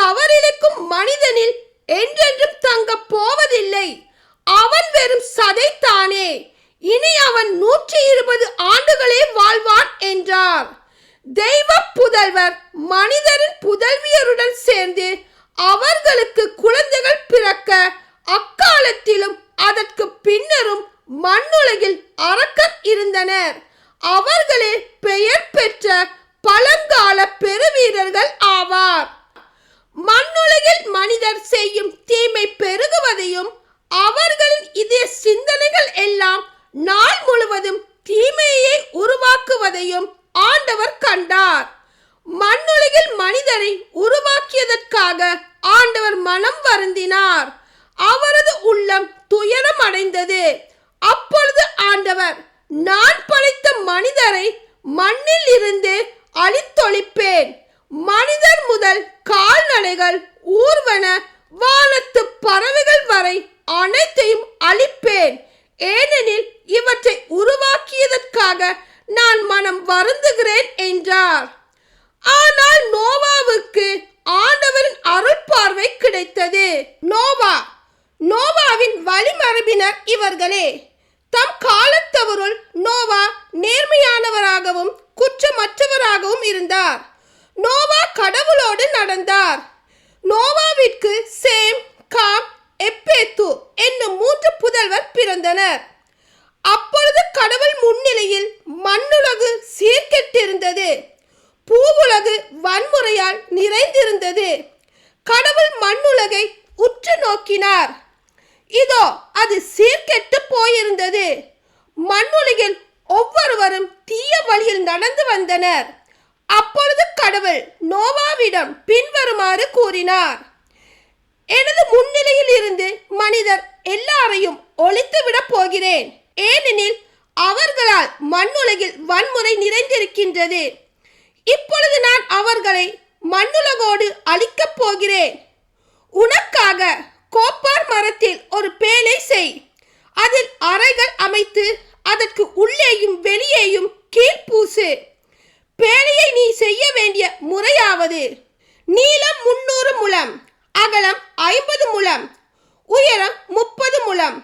தவறிழைக்கும் மனிதனில் என்றென்றும் தங்க போவதில்லை. அவன் வெறும் சதைத்தானே. இனி அவன் 120 ஆண்டுகளே வாழ்வான் என்றார். தெய்வ புதல்வர் மனிதரின் புதல்வியருடன் சேர்ந்து அவர்களுக்கு குழந்தைகள் பிறக்க அக்காலத்திலும் அதற்கு பின்னரும் மண்ணுலகில் அரக்கர் இருந்தனர். அவர்களே பெயர் பெற்ற பழங்கால பெருவீரர்கள் ஆவார். மண்ணுலகில் மனிதர் செய்யும் தீமை பெருகுவதையும் அவர்களின் இதய சிந்தனைகள் எல்லாம் நாள் முழுவதும் தீமையை உருவாக்குவதையும் ஆண்டவர் கண்டார். மண்ணுலகில் மனிதரை உருவாக்கியதற்காக ஆண்டவர் மனம் வருந்தினார். அவரது உள்ளம் துயரம் அடைந்தது. அப்பொழுது ஆண்டவர், நான் படைத்த மனிதரை மண்ணில் இருந்து அழித்தொழிப்பேன். மனிதர் முதல் கால்நடைகள், ஊர்வன, வானத்து பறவைகள் வரை அனைத்தையும் அழிப்பேன். ஏனெனில் இவற்றை உருவாக்கியதற்காக நான் மனம் வருந்துகிறேன் என்றார். ஆனால் நோவாவுக்கு ஆண்டவரின் அருள் பார்வை கிடைத்தது. நோவாவின் வழிமரபினர் இவர்களே. தம் காலத்தவருள் நோவா நேர்மையானவராகவும் குற்றமற்றவராகவும் இருந்தார். நோவா கடவுளோடு நடந்தார். நோவாவிற்கு சேம், காம், எப்பேத்து என்னும் 3 புதல்வர் பிறந்தனர். அப்பொழுது கடவுள் முன்னிலையில் மண்ணுலகு சீர்கெட்டிருந்தது. பூவுலகு வன்முறையால் நிறைந்திருந்தது. கடவுள் மண்ணுலகை உற்று நோக்கினார். இதோ அது சீர்கெட்டு போயிருந்தது. மண்ணுலகில் ஒவ்வொருவரும் தீய வழியில் நடந்து வந்தனர். அப்பொழுது கடவுள் நோவாவிடம் பின்வருமாறு கூறினார்: எனது முன்னிலையில் இருந்து மனிதர் எல்லாரையும் ஒழித்துவிடப் போகிறேன். ஏனெனில் அவர்களால் மண்ணுலகில் வன்முறை நிறைந்திருக்கின்றது. இப்பொழுது நான் அவர்களை மண்ணுலகோடு அழிக்கப் போகிறேன். உனக்காக கோப்பார் மரத்தில் ஒரு பேழை செய். அதில் அறைகள் அமைத்து அதற்கு உள்ளேயும் வெளியேயும் கீழ் பூசு. பேழையை நீ செய்ய வேண்டிய முறையாவது: நீளம் 300 முழம், அகலம் 50 முழம், உயரம் 30 முழம்.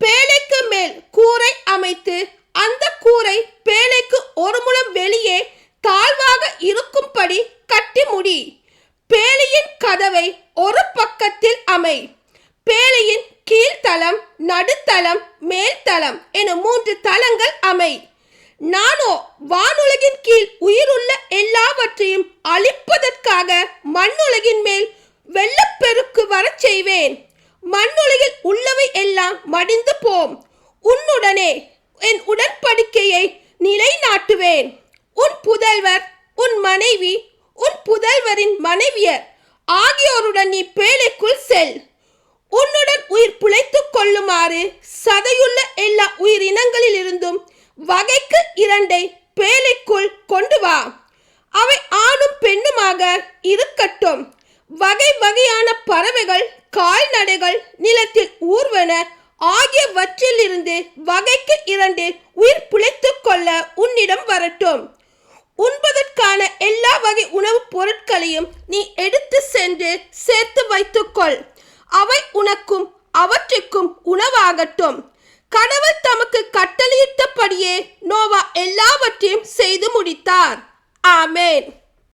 பேழைக்கு மேல் கூரை அமைத்து அந்த கூரை பேழைக்கு 1 முழம் வெளியே தாழ்வாக இருக்கும்படி கட்டி முடி. பேழையின் கதவை ஒரு பக்கத்தில் அமை. பேழையின் கீழ்த்தளம், நடுத்தளம், மேல்தளம் என 3 தளங்கள் அமை. நானோ வானுலகின் கீழ் உயிருள்ள எல்லாவற்றையும் அழிப்பதற்காக மண்ணுலகின் மேல் வெள்ளப்பெருக்கு வரச் செய்வேன். மண்ணுலகில் உள்ளவை எல்லாம் மடிந்து போம். உன்னுடனே என் உடன்படிக்கையை நிலைநாட்டுவேன். உன் புதல்வர், உன் மனைவி, உன் புதல்வரின் மனைவியர் ஆகியோருடன் நீ பேழைக்குள் செல். உன்னுடன் உயிர் பிழைத்துக் கொள்ளுமாறு சதையுள்ள எல்லா உயிரினங்களில் இருந்தும் வகைக்கு 2 பேழைக்குள் கொண்டு வா. அவை ஆணும் பெண்ணுமாக இருக்கட்டும். வகை வகையான பறவைகள், கால்நடைகள், நிலத்தில் ஊர்வன ஆகியவற்றில் இருந்து வகைக்கு 2 உயிர் பிழைத்துக் கொள்ள உன்னிடம் வரட்டும். உண்பதற்கான எல்லா வகை உணவுப் பொருட்களையும் நீ எடுத்து சென்று சேர்த்து வைத்துக்கொள். அவை உனக்கும் அவற்றுக்கும் உணவாகட்டும். கடவுள் தமக்கு கட்டளையிட்டபடியே நோவா எல்லாவற்றையும் செய்து முடித்தார். ஆமென்.